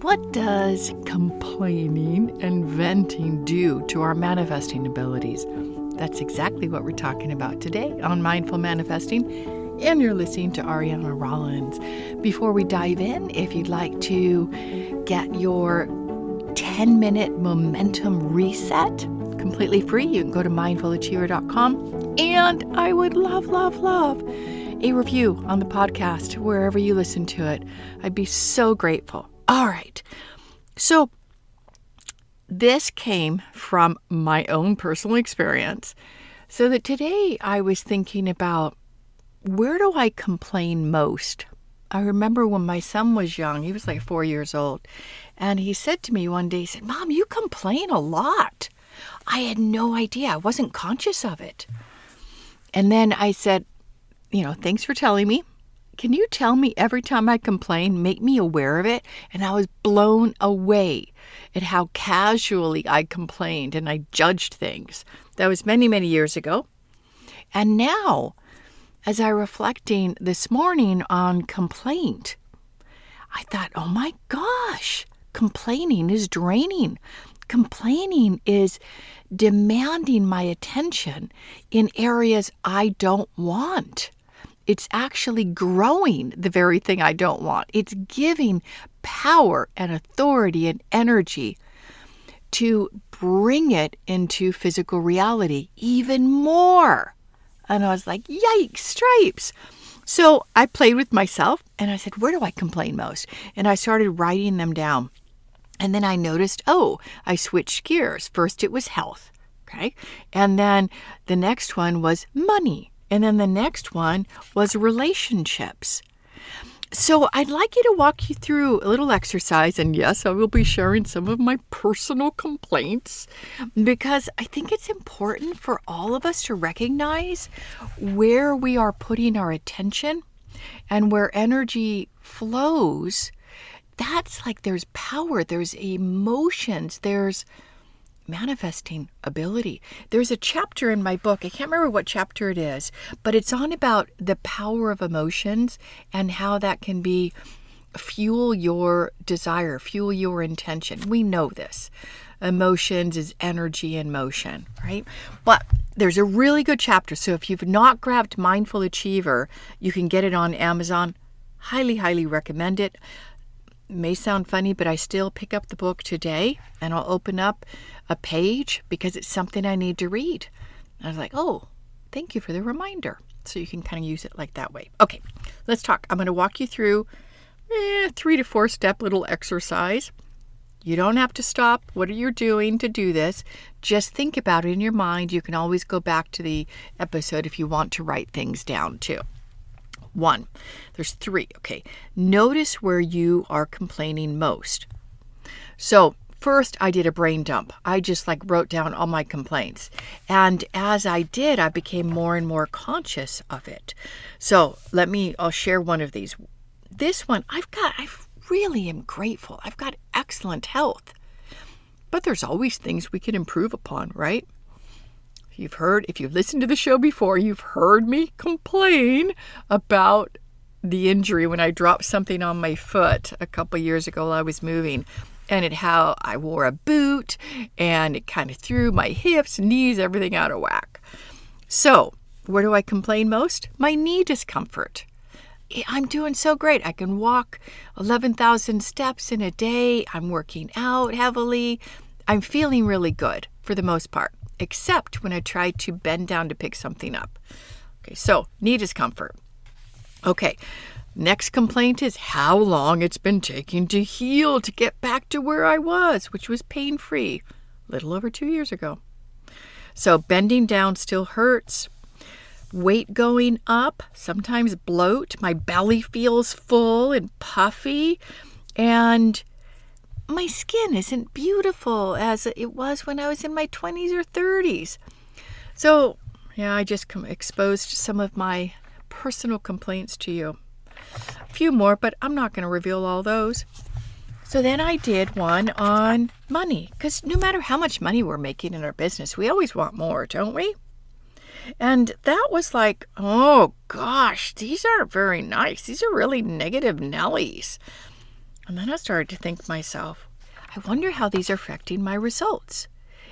What does complaining and venting do to our manifesting abilities? That's exactly what we're talking about today on Mindful Manifesting, and you're listening to Ariana Rollins. Before we dive in, if you'd like to get your 10-minute momentum reset completely free, you can go to mindfulachiever.com, and I would love a review on the podcast wherever you listen to it. I'd be so grateful. All right, so this came from my own personal experience, so that today I was thinking about, where do I complain most? I remember when my son was young, he was like 4 years old, and he said to me one day, he said, "Mom, you complain a lot." I had no idea. I wasn't conscious of it. And then I said, thanks for telling me. Can you tell me every time I complain, make me aware of it? And I was blown away at how casually I complained and I judged things. That was many, many years ago. And now, as I reflecting this morning on complaint, I thought, oh my gosh, complaining is draining. Complaining is demanding my attention in areas I don't want. It's actually growing the very thing I don't want. It's giving power and authority and energy to bring it into physical reality even more. And I was like, yikes, stripes. So I played with myself and I said, where do I complain most? And I started writing them down. And then I noticed, I switched gears. First it was health, okay? And then the next one was money. And then the next one was relationships. So I'd like you to walk you through a little exercise. And yes, I will be sharing some of my personal complaints, because I think it's important for all of us to recognize where we are putting our attention and where energy flows. That's like there's power, there's emotions, there's manifesting ability. There's a chapter in my book, I can't remember what chapter it is, but it's on about the power of emotions and how that can fuel your desire, fuel your intention. We know this. Emotions is energy in motion, right? But there's a really good chapter. So if you've not grabbed Mindful Achiever, you can get it on Amazon. Highly recommend it. May sound funny, but I still pick up the book today and I'll open up a page because it's something I need to read. And I was like, thank you for the reminder. So you can kind of use it like that way. Okay, let's talk. I'm going to walk you through 3 to 4 step little exercise. You don't have to stop what you're doing to do this. Just think about it in your mind. You can always go back to the episode if you want to write things down too. 1, there's 3, okay. Notice where you are complaining most. So first I did a brain dump. I just wrote down all my complaints. And as I did, I became more and more conscious of it. So I'll share one of these. This one, I really am grateful. I've got excellent health. But there's always things we can improve upon, right? If you've listened to the show before, you've heard me complain about the injury when I dropped something on my foot a couple years ago while I was moving, and how I wore a boot and it kind of threw my hips, knees, everything out of whack. So where do I complain most? My knee discomfort. I'm doing so great. I can walk 11,000 steps in a day. I'm working out heavily. I'm feeling really good for the most part, except when I try to bend down to pick something up. Okay, so knee discomfort. Okay, next complaint is how long it's been taking to heal to get back to where I was, which was pain-free, a little over 2 years ago. So bending down still hurts. Weight going up, sometimes bloat. My belly feels full and puffy, and my skin isn't beautiful as it was when I was in my 20s or 30s. So, I just exposed some of my personal complaints to you. A few more, but I'm not going to reveal all those. So then I did one on money, because no matter how much money we're making in our business, we always want more, don't we? And that was like, oh gosh, these aren't very nice. These are really negative Nellies. And then I started to think to myself, I wonder how these are affecting my results.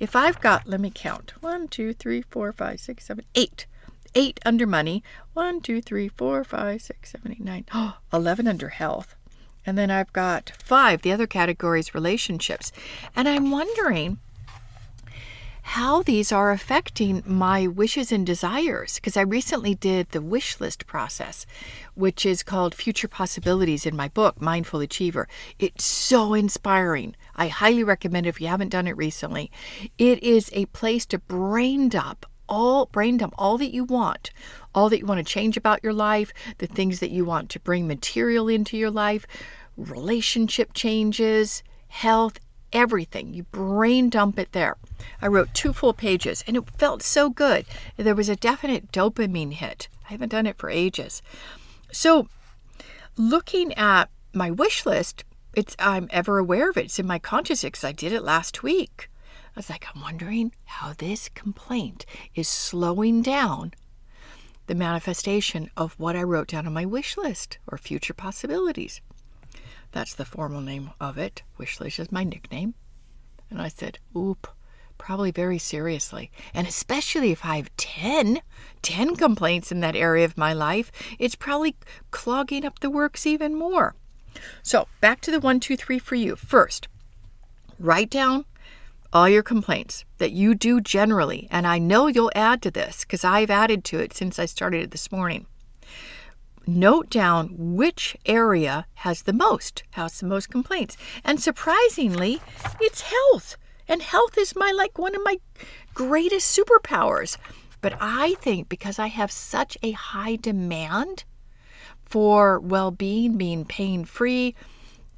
If I've got, let me count, 1, 2, 3, 4, 5, 6, 7, 8. 8 under money, 1, 2, 3, 4, 5, 6, 7, 8, 9, 11 under health. And then I've got 5, the other category is relationships. And I'm wondering how these are affecting my wishes and desires, because I recently did the wish list process, which is called Future Possibilities in my book, Mindful Achiever. It's so inspiring. I highly recommend it if you haven't done it recently. It is a place to brain dump all that you want, all that you want to change about your life, the things that you want to bring material into your life, relationship changes, health, everything. You brain dump it there. I wrote 2 full pages and it felt so good. There was a definite dopamine hit. I haven't done it for ages. So looking at my wish list, I'm ever aware of it. It's in my consciousness because I did it last week. I was like, I'm wondering how this complaint is slowing down the manifestation of what I wrote down on my wish list, or future possibilities. That's the formal name of it. Wish list is my nickname. And I said, oop, probably very seriously. And especially if I have 10 complaints in that area of my life, it's probably clogging up the works even more. So back to the 1, 2, 3 for you. First, write down all your complaints that you do generally. And I know you'll add to this because I've added to it since I started it this morning. Note down which area has the most complaints. And surprisingly, it's health. And health is one of my greatest superpowers. But I think because I have such a high demand for well-being, being pain-free,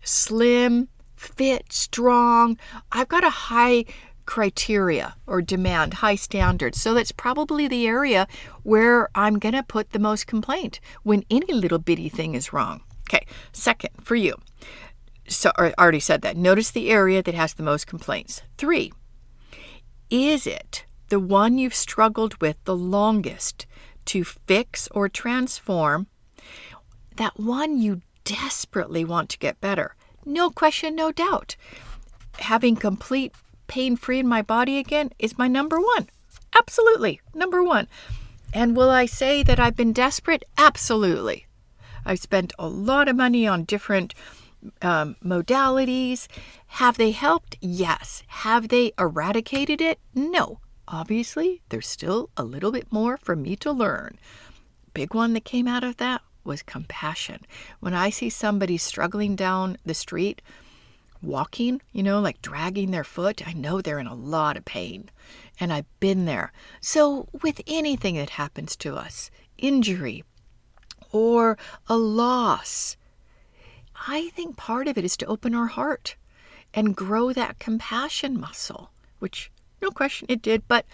slim, fit, strong, I've got a high criteria or demand, high standards. So that's probably the area where I'm going to put the most complaint when any little bitty thing is wrong. Okay, second for you. So I already said that. Notice the area that has the most complaints. 3, is it the one you've struggled with the longest to fix or transform? That one you desperately want to get better. No question, no doubt. Having complete pain-free in my body again is my number 1. Absolutely, number 1. And will I say that I've been desperate? Absolutely. I've spent a lot of money on different modalities. Have they helped? Yes. Have they eradicated it? No. Obviously, there's still a little bit more for me to learn. Big one that came out of that was compassion. When I see somebody struggling down the street, walking, like dragging their foot, I know they're in a lot of pain. And I've been there. So with anything that happens to us, injury or a loss, I think part of it is to open our heart and grow that compassion muscle, which no question it did. But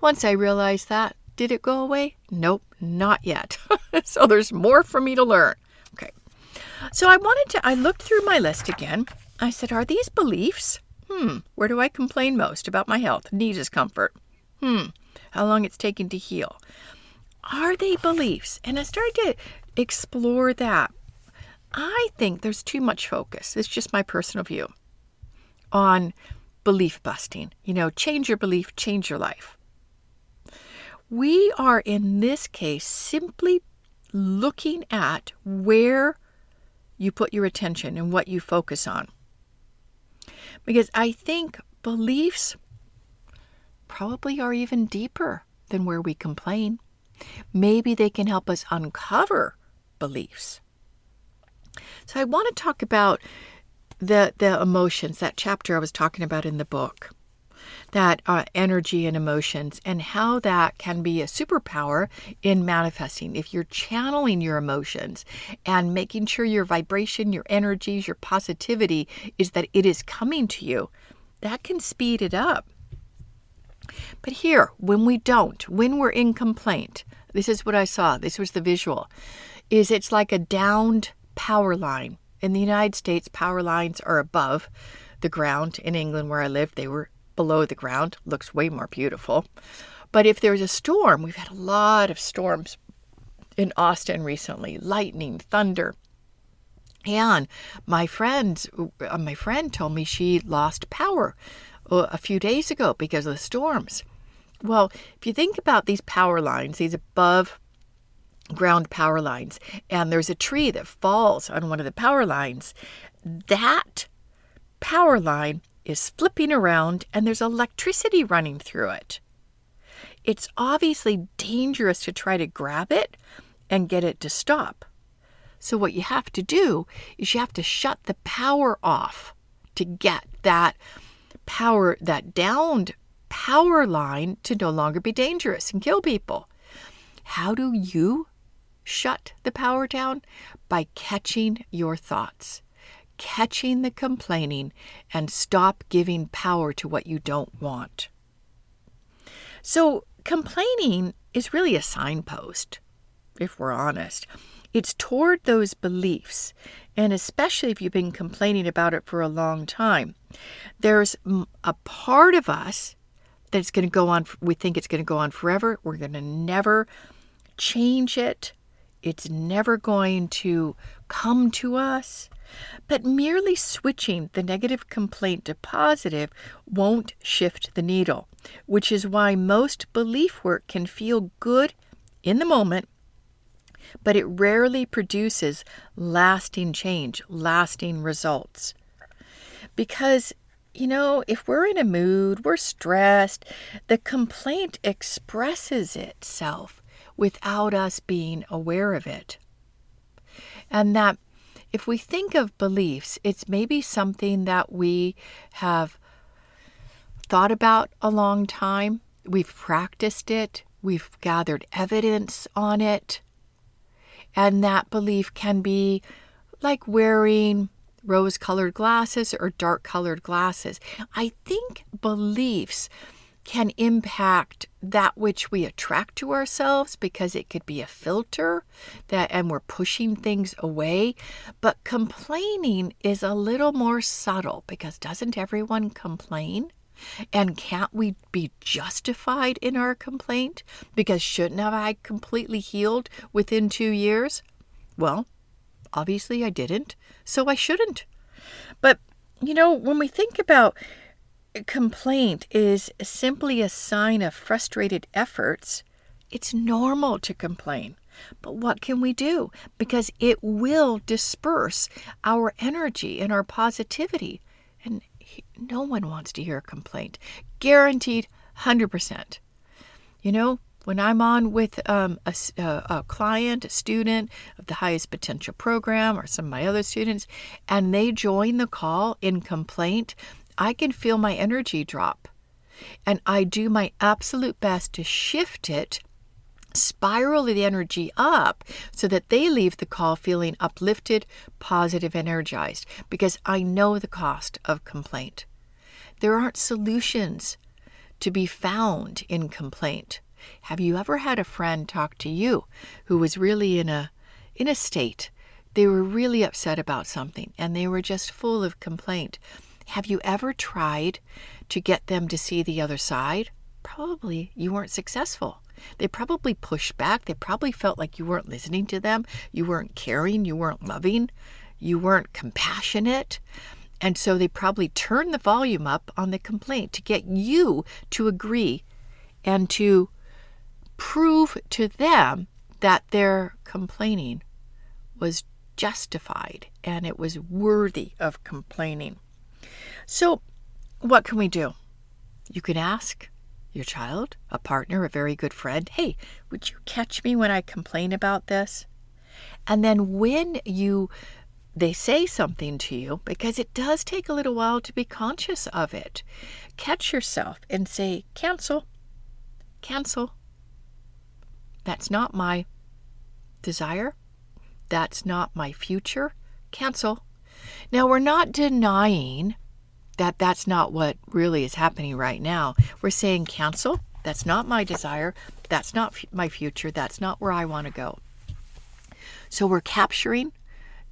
once I realized that, did it go away? Nope, not yet. So there's more for me to learn. Okay. So I looked through my list again. I said, are these beliefs? Where do I complain most about my health? Knee discomfort. How long it's taking to heal. Are they beliefs? And I started to explore that. I think there's too much focus. It's just my personal view on belief busting. Change your belief, change your life. We are, in this case, simply looking at where you put your attention and what you focus on. Because I think beliefs probably are even deeper than where we complain. Maybe they can help us uncover beliefs. So I want to talk about the emotions, that chapter I was talking about in the book. That energy and emotions, and how that can be a superpower in manifesting. If you're channeling your emotions and making sure your vibration, your energies, your positivity is that it is coming to you, that can speed it up. But here, when we're in complaint, this is what I saw. This was the visual. It's like a downed power line. In the United States, power lines are above the ground. In England, where I lived, they were below the ground. Looks way more beautiful. But if there's a storm, we've had a lot of storms in Austin recently, lightning, thunder. And my friend told me she lost power a few days ago because of the storms. Well, if you think about these power lines, these above ground power lines, and there's a tree that falls on one of the power lines, that power line is flipping around and there's electricity running through it. It's obviously dangerous to try to grab it and get it to stop. So what you have to do is you have to shut the power off to get that power, that downed power line, to no longer be dangerous and kill people. How do you shut the power down? By catching your thoughts, catching the complaining, and stop giving power to what you don't want. So complaining is really a signpost, if we're honest. It's toward those beliefs, and especially if you've been complaining about it for a long time. There's a part of us that's going to go on, we think it's going to go on forever. We're going to never change it. It's never going to come to us. But merely switching the negative complaint to positive won't shift the needle, which is why most belief work can feel good in the moment, but it rarely produces lasting change, lasting results. Because, if we're in a mood, we're stressed, the complaint expresses itself without us being aware of it. And that if we think of beliefs, it's maybe something that we have thought about a long time. We've practiced it. We've gathered evidence on it. And that belief can be like wearing rose-colored glasses or dark-colored glasses. I think beliefs can impact that which we attract to ourselves, because it could be a filter and we're pushing things away. But complaining is a little more subtle, because doesn't everyone complain? And can't we be justified in our complaint? Because shouldn't have I completely healed within 2 years? Well, obviously I didn't, so I shouldn't. But, when we think about complaint is simply a sign of frustrated efforts, it's normal to complain. But what can we do? Because it will disperse our energy and our positivity. And no one wants to hear a complaint. Guaranteed 100%. When I'm on with a client, a student of the highest potential program, or some of my other students, and they join the call in complaint, I can feel my energy drop. And I do my absolute best to shift it, spiral the energy up, so that they leave the call feeling uplifted, positive, energized, because I know the cost of complaint. There aren't solutions to be found in complaint. Have you ever had a friend talk to you who was really in a state? They were really upset about something and they were just full of complaint. Have you ever tried to get them to see the other side? Probably you weren't successful. They probably pushed back. They probably felt like you weren't listening to them. You weren't caring. You weren't loving. You weren't compassionate. And so they probably turned the volume up on the complaint to get you to agree and to prove to them that their complaining was justified and it was worthy of complaining. So what can we do? You can ask your child, a partner, a very good friend, hey, would you catch me when I complain about this? And then when they say something to you, because it does take a little while to be conscious of it, catch yourself and say, cancel. That's not my desire. That's not my future. Cancel. Now, we're not denying that that's not what really is happening right now. We're saying cancel. That's not my desire. That's not my future. That's not where I want to go. So we're capturing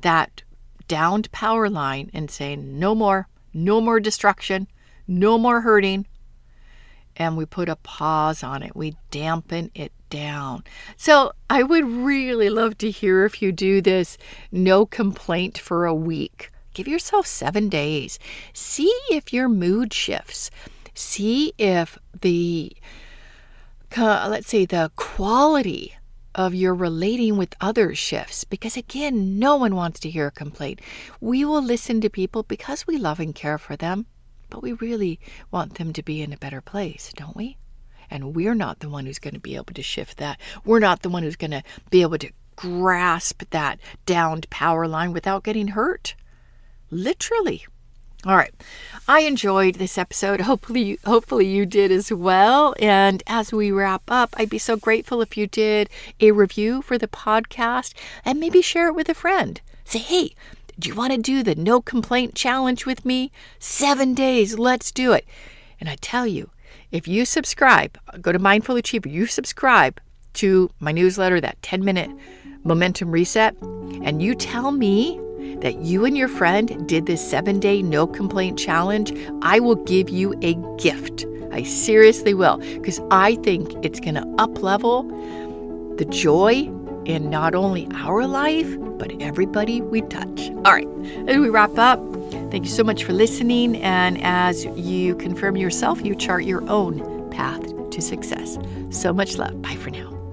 that downed power line and saying no more destruction, no more hurting. and we put a pause on it. We dampen it down. So I would really love to hear if you do this no complaint for a week. Give yourself 7 days. See if your mood shifts. See if the quality of your relating with others shifts. Because again, no one wants to hear a complaint. We will listen to people because we love and care for them, but we really want them to be in a better place, don't we? And we're not the one who's going to be able to shift that. We're not the one who's going to be able to grasp that downed power line without getting hurt. Literally. All right. I enjoyed this episode. Hopefully you did as well. And as we wrap up, I'd be so grateful if you did a review for the podcast and maybe share it with a friend. Say, hey, do you want to do the no complaint challenge with me? 7 days. Let's do it. And I tell you, if you subscribe, go to Mindful Achiever, you subscribe to my newsletter, that 10-minute momentum reset, and you tell me that you and your friend did this 7-day no complaint challenge, I will give you a gift. I seriously will, because I think it's going to up-level the joy in not only our life, but everybody we touch. All right, as we wrap up, thank you so much for listening. And as you confirm yourself, you chart your own path to success. So much love. Bye for now.